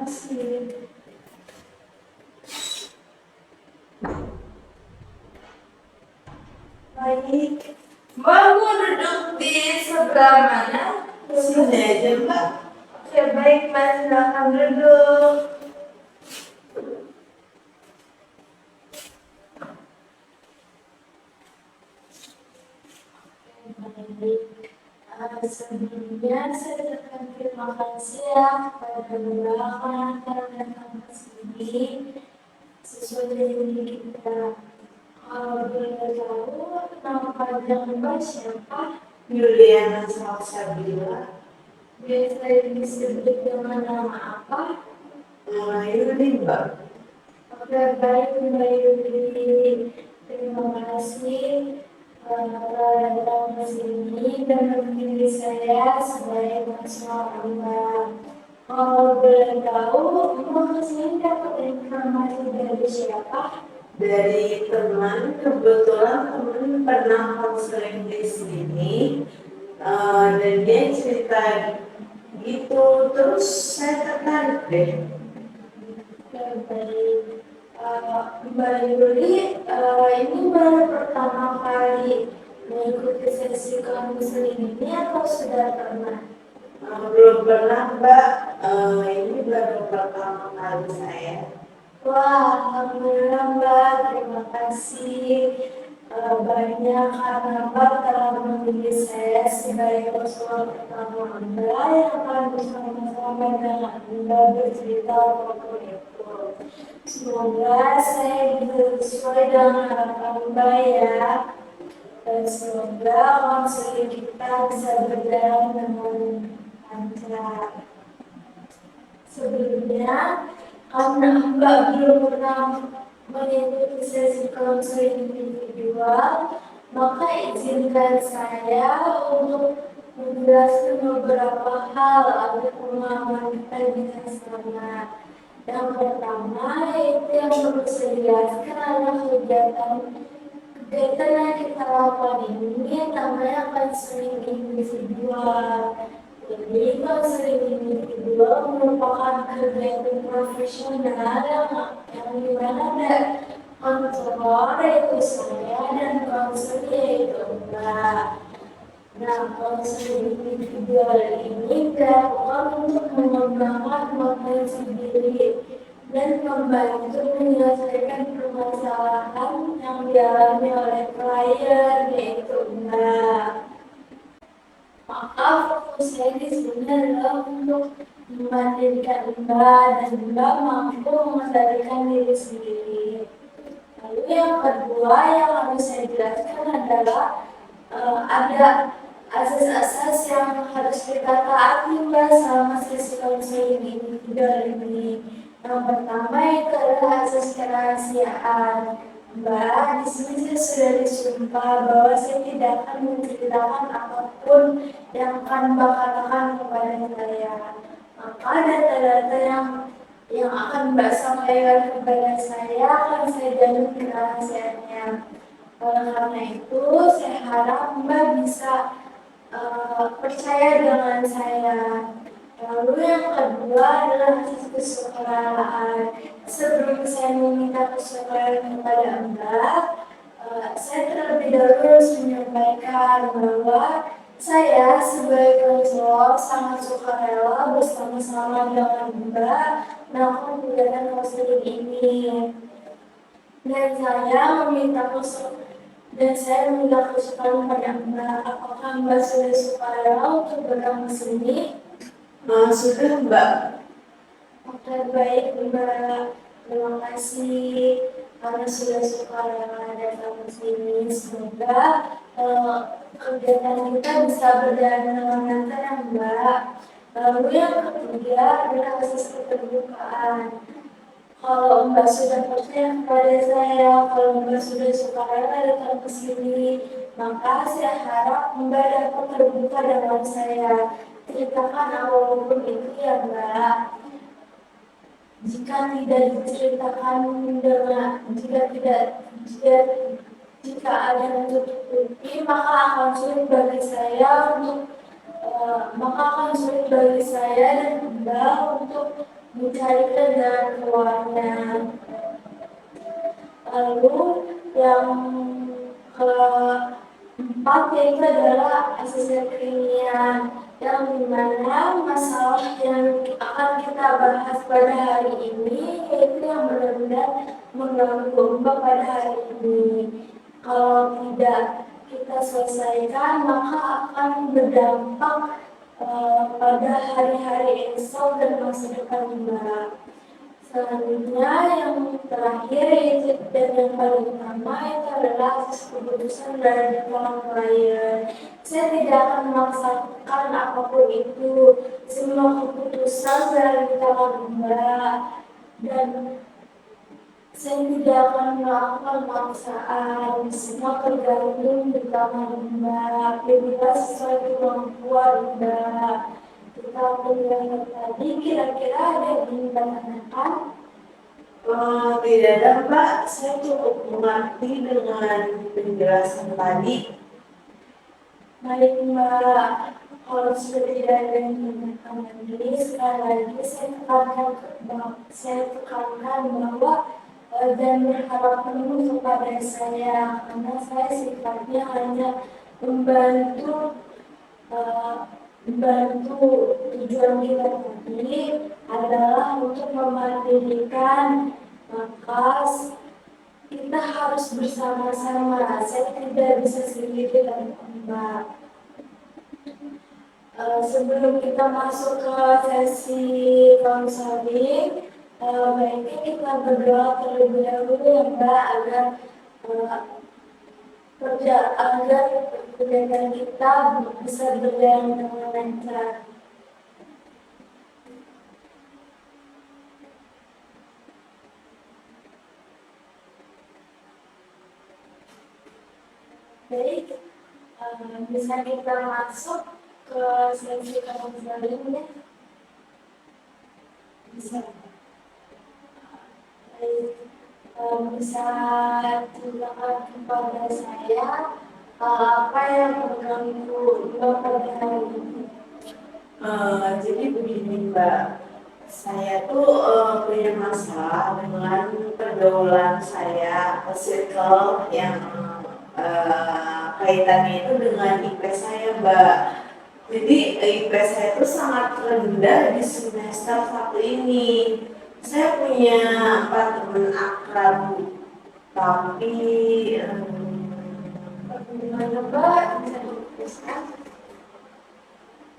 kasih. Baik, Mbak mau duduk di sebelah mana? sini aja Mbak. Oke, baik Mas, silakan duduk. Sebelumnya saya ucapkan terima kasih ya kepada Mbak karena kampus ini sesuai dengan kita. Kalau boleh tahu nama panjang Mbak siapa? Yuliana Salsabila. Biasa disebut dengan nama apa? Yuli Mbak. Oke, baik Mbak Yuli. Terima kasih telah datang ke sini dan memilih saya sebagai konselor Mbak. Kalau boleh tahu, Mbak kesini dapat informasi dari siapa? Dari teman, kebetulan teman pernah konseling di sini, dan dia cerita gitu, terus saya tertarik deh. Baik, Mbak Yuli, ini baru pertama kali mengikuti sesi konseling ini atau sudah pernah? Belum pernah Mbak, ini baru pertama kali saya. Wah, alhamdulillah Mbak, terima kasih banyak karena Mbak telah memilih saya sebagai konselor pertama Mbak yang akan bersama-sama dengan Mbak bercerita apapun itu. Semoga saya bisa sesuai dengan harapan Mbak ya. Dan semoga konseling kita bisa berjalan dengan lancar. Sebelumnya, karena Mbak belum pernah mengikuti sesi konseling individual, maka izinkan saya untuk menjelaskan beberapa hal agar pemahaman kita bisa sama. Yang pertama, yaitu yang perlu saya jelaskan adalah kegiatan yang kita lakukan ini namanya konseling individual. Jadi konseling individual merupakan kegiatan profesional yang dimana ada konselor yaitu saya dan konselor yaitu Mbak. Nah, konseling individual ini dilakukan untuk mengembangkan potensi diri dan membantu menyelesaikan permasalahan yang dialami oleh klien yaitu Mbak. Maka fokus saya di sini adalah untuk memandirikan Mbak dan Mbak mampu mengendalikan diri sendiri. Lalu yang kedua yang harus saya jelaskan adalah ada asas-asas yang harus kita taati Mbak selama sesi konseling individual ini. Yang pertama itu adalah asas kerahasiaan. Mbak, di sini saya sudah disumpah bahwa saya tidak akan menceritakan apapun yang akan Mbak katakan kepada saya. Maka data-data yang akan Mbak sampaikan kepada saya akan saya jamin kerahasiaannya. Oleh karena itu, saya harap Mbak bisa percaya dengan saya. Lalu yang kedua adalah kesukaraan. Sebelum saya meminta kesukaraan kepada Mbak, saya terlebih dahulu harus menyampaikan bahwa saya sebagai konselor sangat sukarela bersama-sama dengan Mbak melakukan kegiatan konseling ini. Dan saya meminta kesukaan pada Mbak. Apakah Mbak sudah sukarela untuk datang ke sini? Sudah Mbak. Oke, baik Mbak. Terima kasih karena sudah sukarela datang ke sini. Semoga kegiatan kita bisa berjalan dengan lancar ya Mbak. Lalu yang ketiga adalah asas keterbukaan. Kalau Mbak sudah percaya kepada saya, kalau Mbak sudah sukarela datang ke sini, maka saya harap Mbak dapat terbuka dengan saya. Ceritakan apapun itu ya Mbak. Jika tidak diceritakan jika ada yang tutupi, maka akan sulit bagi saya dan Mbak untuk mencari jalan keluarnya. Lalu yang keempat yaitu adalah asesmen keilmian, yang dimana masalah yang akan kita bahas pada hari ini yaitu yang benar-benar mengganggu Mbak pada hari ini. Kalau tidak kita selesaikan maka akan berdampak pada hari-hari esok dan masa depan Mbak. Selanjutnya yang terakhir yaitu dan yang paling utama itu adalah keputusan dari tangan klien. Saya tidak akan memaksakan apapun itu. Semua keputusan dari tangan Mbak dan saya tidak akan melakukan paksaan. Semua tergantung di tangan Mbak. Pilihlah sesuai kemampuan Mbak. Kita penjelasan tadi kira-kira ada yang ingin ditanyakan? Tidak ada Mbak, saya cukup mengerti dengan penjelasan tadi. Baik Mbak, kalau sudah tidak ada yang ditanyakan lagi, sekali lagi saya tekankan bahwa dan berharap penuh kepada saya karena saya sifatnya hanya membantu tujuan kita tadi adalah untuk memandirikan, maka kita harus bersama-sama. Saya tidak bisa sendiri dan Mbak. Sebelum kita masuk ke sesi konseling, baiknya kita berdoa terlebih dahulu ya Mbak agar kegiatan kita bisa berjalan dengan lancar. Baik, bisa kita masuk ke sesi konseling ya? Bisa. Baik, bisa ceritakan kepada saya apa yang mengganggu Mbak pada hari ini? Jadi begini Mbak, saya tuh punya masalah dengan pergaulan saya, circle yang kaitannya itu dengan IP saya Mbak. Jadi IP saya itu sangat rendah di semester 1 ini. Saya punya 4 teman akrab, tapi Bagaimana Mbak bisa dijelaskan?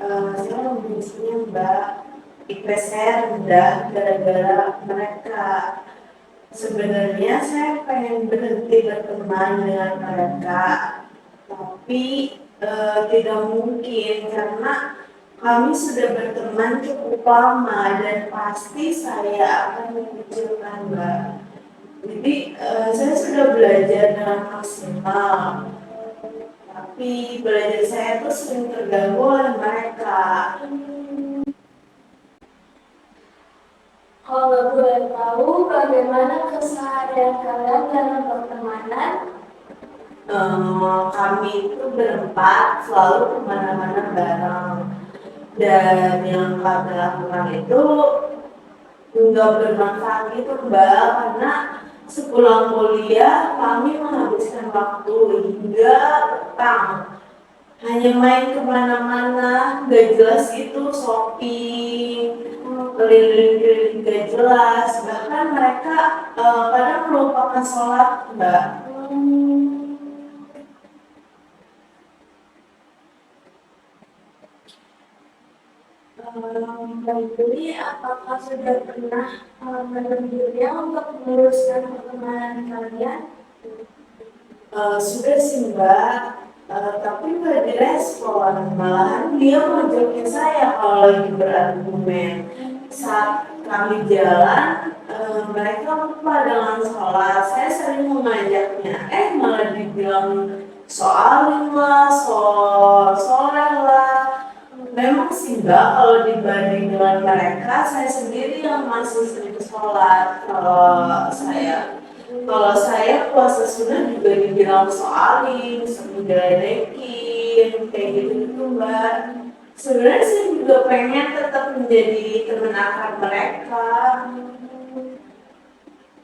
saya membencinya Mbak. IP saya rendah gara-gara mereka. Sebenarnya saya pengen berhenti berteman dengan mereka, tapi tidak mungkin karena kami sudah berteman cukup lama dan pasti saya akan mengecilkan Mbak. Jadi saya sudah belajar dengan maksimal, tapi belajar saya tuh sering terganggu oleh mereka. Kalau boleh tahu bagaimana keseharian kalian dalam pertemanan? Kami itu berempat selalu kemana-mana bareng, dan yang kami lakukan itu nggak bermanfaat gitu Mbak, karena sepulang kuliah kami menghabiskan waktu hingga petang hanya main kemana-mana gak jelas gitu, shopping, keliling-keliling gak jelas, bahkan mereka kadang melupakan sholat Mbak. Baik, jadi apakah sudah pernah menegurnya untuk meluruskan pertemanan kalian? Sudah sih Mbak, tapi nggak direspon, malahan dia ngajakin saya kalau lagi berargumen. Saat kami jalan, mereka lupa dengan sholat. Saya sering mengajaknya, malah dibilang soalin lah, soleh lah. Memang sih Mbak, kalau dibanding dengan mereka, saya sendiri yang masih sering sholat. Kalau saya puasa sunnah juga dibilang soalin, sering diledekin, kayak gitu Mbak. Sebenarnya saya juga pengen tetap menjadi teman akrab mereka.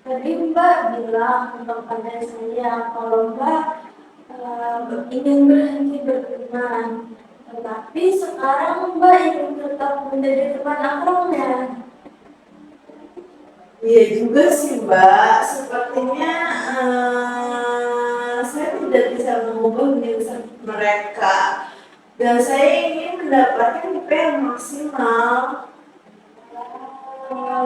Tadi Mbak bilang kepada saya kalau Mbak ingin berhenti berteman, tetapi sekarang Mbak ingin tetap menjadi teman akrabnya. Iya juga sih Mbak, sepertinya saya tidak bisa mengubah mindset mereka dan saya ingin mendapatkan IP yang maksimal.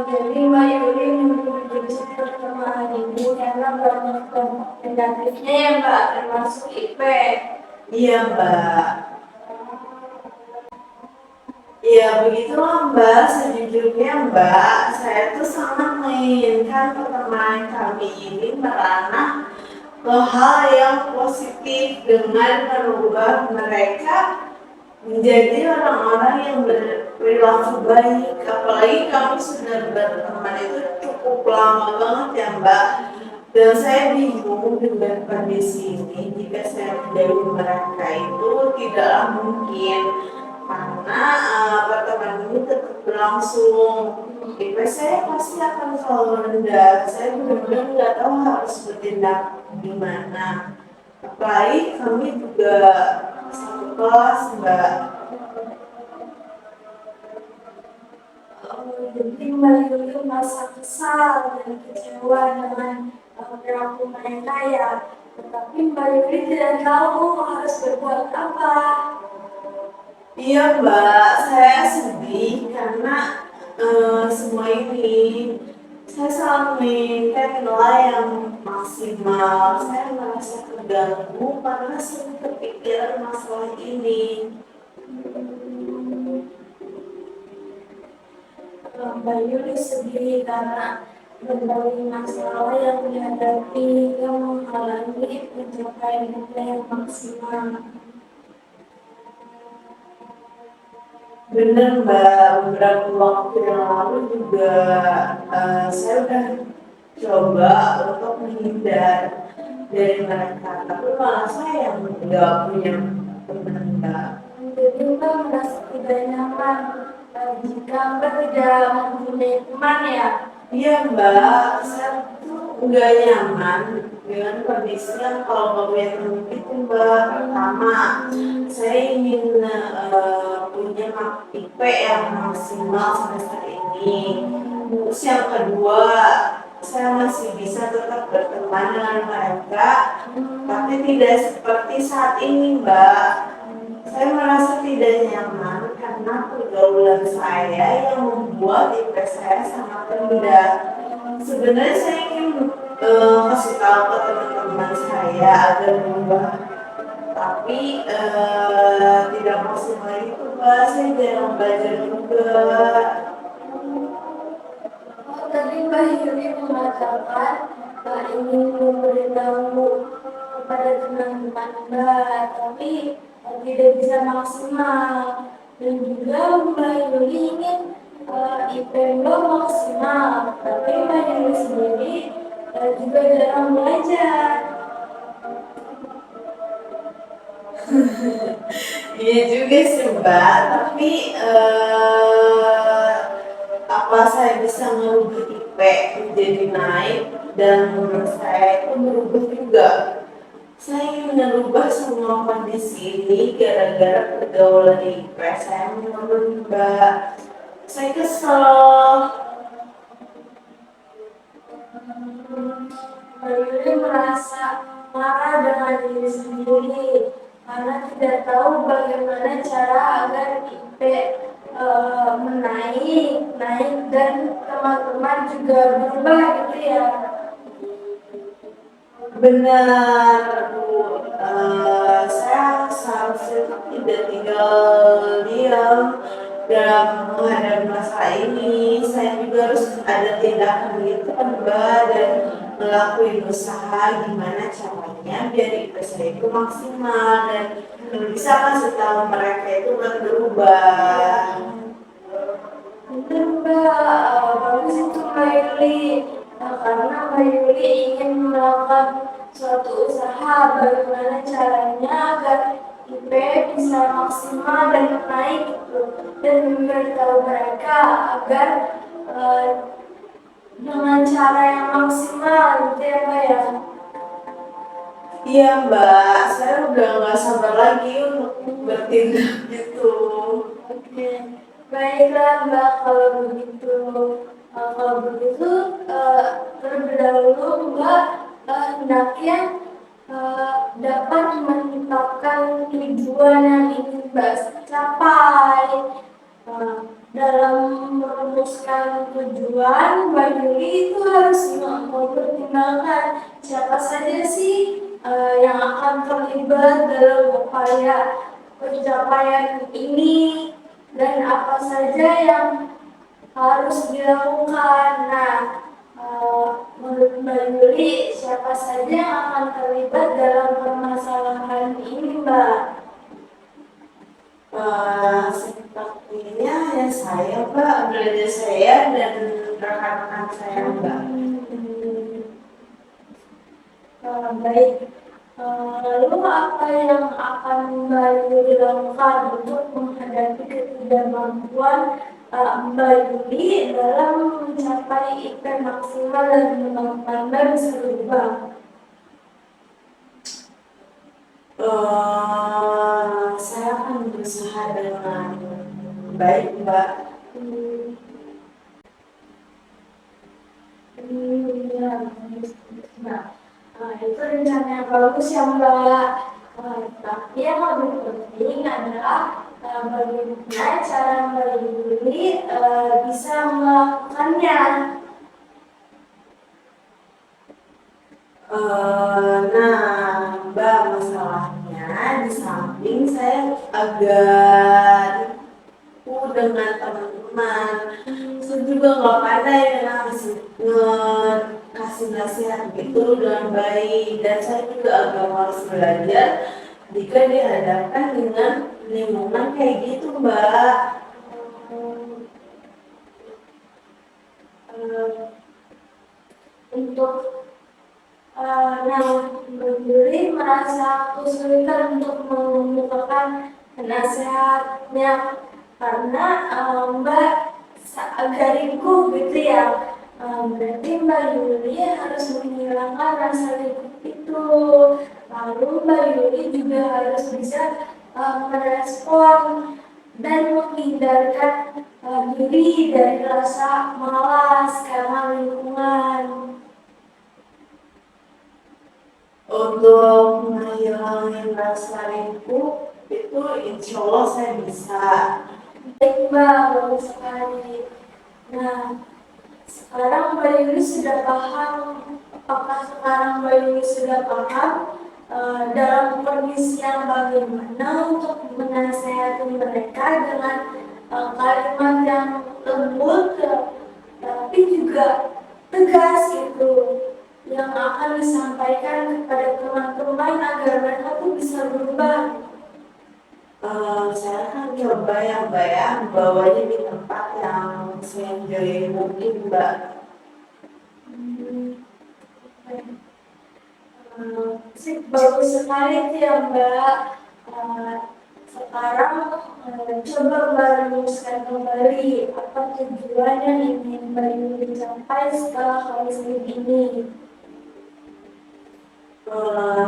Jadi Mbak Yuli menjadi pertemuan ini karena banyak dampak negatifnya ya Mbak, termasuk IP. Iya Mbak. Ya begitulah Mbak, sejujurnya Mbak, saya tuh sangat menginginkan pertemanan kami ini merana ke hal yang positif dengan merubah mereka menjadi orang-orang yang berperilaku baik. Apalagi kami sudah berteman itu cukup lama banget ya Mbak. Dan saya bingung dengan kondisi ini jika saya menjauhi mereka itu tidaklah mungkin karena pertemanan ini tetap berlangsung. IP saya pasti akan selalu rendah. Saya benar-benar nggak tahu harus bertindak gimana. Apalagi kami juga satu kelas Mbak. Jadi Mbak Yuli merasa kesal dan kecewa dengan perilaku mereka ya. Tetapi Mbak Yuli tidak tahu harus berbuat apa. Iya Mbak, saya sedih karena semua ini saya selalu menginginkan nilai yang maksimal. Saya merasa terganggu karena sering terpikir masalah ini. Mbak Yuli sedih karena berbagai masalah yang dihadapi yang menghalangi pencapaian nilai yang maksimal. Bener Mbak, beberapa waktu yang lalu juga saya udah coba untuk menghindar dari mereka, tapi malah saya yang nggak punya teman Mbak. Jadi Mbak merasa tidak nyaman jika Mbak tidak mempunyai teman ya. Iya Mbak, saya tuh nggak nyaman dengan kondisi yang kalau nggak punya teman itu Mbak. Pertama, saya ingin punya IP yang maksimal semester ini. Terus yang kedua, saya masih bisa tetap berteman dengan mereka, tapi tidak seperti saat ini Mbak. Saya merasa tidak nyaman karena pergaulan saya yang membuat IP saya sangat rendah. Sebenarnya saya ingin kasih tahu ke teman-teman saya agar berubah, tapi tidak maksimal itu Mbak. Saya jarang belajar juga. Tadi Mbak Yuli mengatakan ingin memberitahu kepada teman-teman Mbak, tapi tidak bisa maksimal. Dan juga Mbak Yuli ingin IP Mbak maksimal, tapi Mbak Yuli sendiri juga jarang belajar. Iya juga sih Mbak, tapi apa saya bisa merubah IP menjadi naik dan menurut saya itu berubah juga. Saya ingin merubah semua kondisi ini gara-gara pergaulan IP saya menurun Mbak. Saya kesel. Mbak Yuli merasa marah dengan diri sendiri karena tidak tahu bagaimana cara agar IP naik dan teman-teman juga berubah gitu ya. Benar Bu, saya seharusnya tidak tinggal diam dalam menghadapi masalah ini. Saya juga harus ada tindakan gitu kan Mbak, dan ngelakuin usaha gimana caranya biar IP saya itu maksimal dan bisa kasih tahu mereka itu berubah. Benar Mbak, bagus itu Mbak Yuli. Karena Mbak Yuli ingin melakukan suatu usaha bagaimana caranya agar IP bisa maksimal dan naik gitu, dan memberitahu mereka agar eh, dengan cara yang maksimal gitu ya Mbak ya. Iya Mbak, saya udah nggak sabar lagi untuk bertindak gitu. Oke, baiklah Mbak kalau begitu. Kalau begitu terlebih dahulu Mbak hendaknya dapat menetapkan tujuan yang ingin Mbak capai. Eh, dalam merumuskan tujuan, Mbak Yuli itu harus mempertimbangkan siapa saja sih yang akan terlibat dalam upaya pencapaian ini dan apa saja yang harus dilakukan. Nah, menurut Mbak Yuli, siapa saja yang akan terlibat dalam permasalahan ini, Mbak? Sepertinya ya saya Mbak, belajar saya dan rekan-rekan saya Mbak. Baik. Lalu apa yang akan Mbak Yuli lakukan untuk menghadapi ketidakmampuan Mbak Yuli dalam mencapai IP maksimal dan mengembangkan Mbak bisa berubah? Saya akan berusaha dengan baik Mbak. Ya, nah, itu rencana yang bagus ya Mbak. Tapi yang lebih penting adalah bagaimana cara Mbak Yuli bisa melakukannya. Nah, Mbak, masalahnya di samping saya agak nipu dengan teman-teman. Saya juga nggak pandai kasih nasihat gitu dengan baik, dan saya juga agak malas belajar jika dihadapkan dengan lingkungan kayak gitu, Mbak. Untuk Berdiri merasa kesulitan untuk mengemukakan nasihatnya karena Mbak agak ragu gitu ya. Berarti Mbak Yuli harus menghilangkan rasa ragu itu. Lalu Mbak Yuli juga harus bisa merespon dan menghindarkan diri dari rasa malas karena lingkungan. Untuk menghilangkan rasa rindu itu insya Allah saya bisa. Baik Mbak, bagus sekali. Nah, sekarang Mbak Yuli sudah paham, apakah sekarang Mbak Yuli sudah paham dalam kondisi yang bagaimana untuk menasehati mereka dengan kalimat yang lembut, tapi juga tegas itu, yang akan disampaikan kepada teman-teman agar mereka tuh bisa berubah. Saya akan coba ya Mbak ya, bawanya di tempat yang seenjoy mungkin Mbak. Bagus sekali itu ya Mbak. Sekarang coba Mbak rumuskan kembali apa tujuan yang ingin Mbak Yuli capai setelah counseling ini.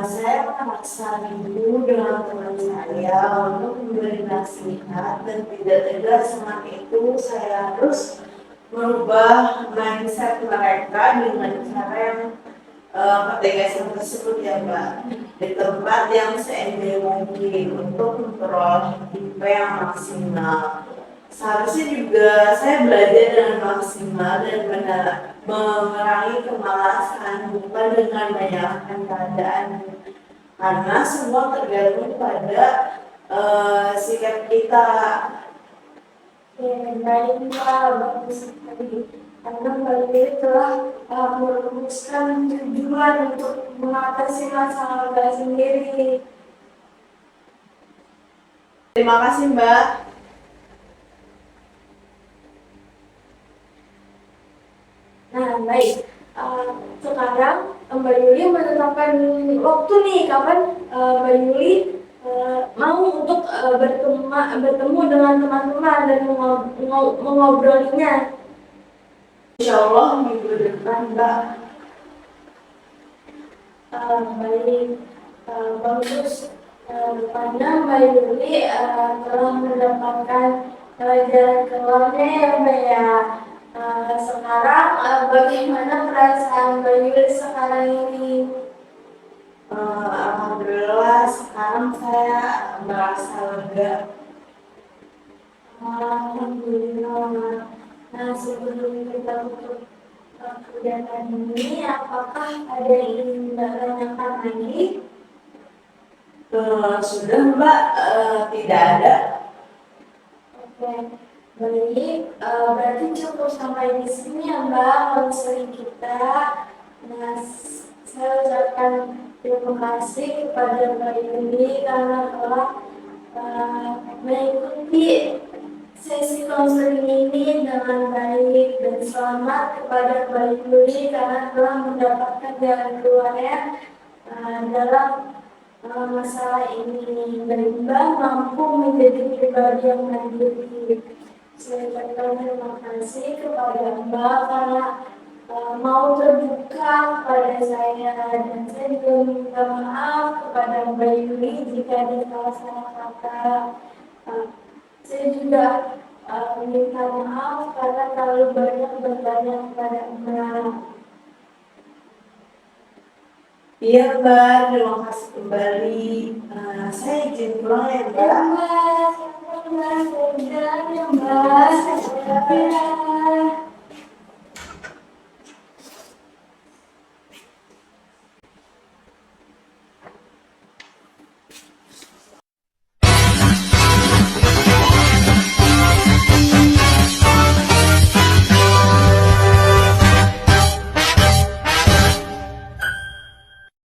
Saya memaksa dulu dengan teman saya untuk memberi nasihat dan tidak tegas dengan itu saya harus merubah mindset mereka dengan cara yang ketegasan tersebut ya Mbak, di tempat yang seenjoy mungkin untuk memperoleh IP yang maksimal. Seharusnya juga saya belajar dengan maksimal dan mengurangi kemalasan, bukan dengan menyalahkan keadaan, karena semua tergantung pada sikap kita. Baik Mbak, bagus sekali. Karena Mbak Yuli telah merumuskan tujuan untuk mengatasi masalah Mbak sendiri. Terima kasih Mbak. Nah, baik. Sekarang Mbak Yuli menetapkan waktu nih kapan Mbak Yuli mau untuk bertemu dengan teman-teman dan mengobrolinya. Insya Allah minggu depan Mbak. Baik, bagus. Rupanya Mbak Yuli telah mendapatkan jalan keluarnya ya Mbak ya. Sekarang bagaimana perasaan Mbak Yuli sekarang ini? Alhamdulillah sekarang saya merasa lega. Alhamdulillah. Nah, sebelum kita tutup kegiatan ini, apakah ada yang ingin Mbak tanyakan lagi? Sudah Mbak, tidak ada. Oke, baik. Berarti cukup sampai di sini ya Mbak konseling kita. Nah, saya ucapkan terima kasih kepada Mbak Yuli karena telah mengikuti sesi konseling ini dengan baik, dan selamat kepada Mbak Yuli karena telah mendapatkan jalan keluarnya dalam masalah ini, dan Mbak mampu menjadi pribadi yang mandiri. Saya ucapkan terima kasih kepada Mbak karena mau terbuka kepada saya, dan saya juga minta maaf kepada Mbak Yuli jika ada salah-salah kata. Saya juga minta maaf karena terlalu banyak bertanya kepada Mbak. Iya Mbak, terima kasih kembali. Saya izin pulang ya Mbak. Ya Mbak, saya jalan ya Mbak.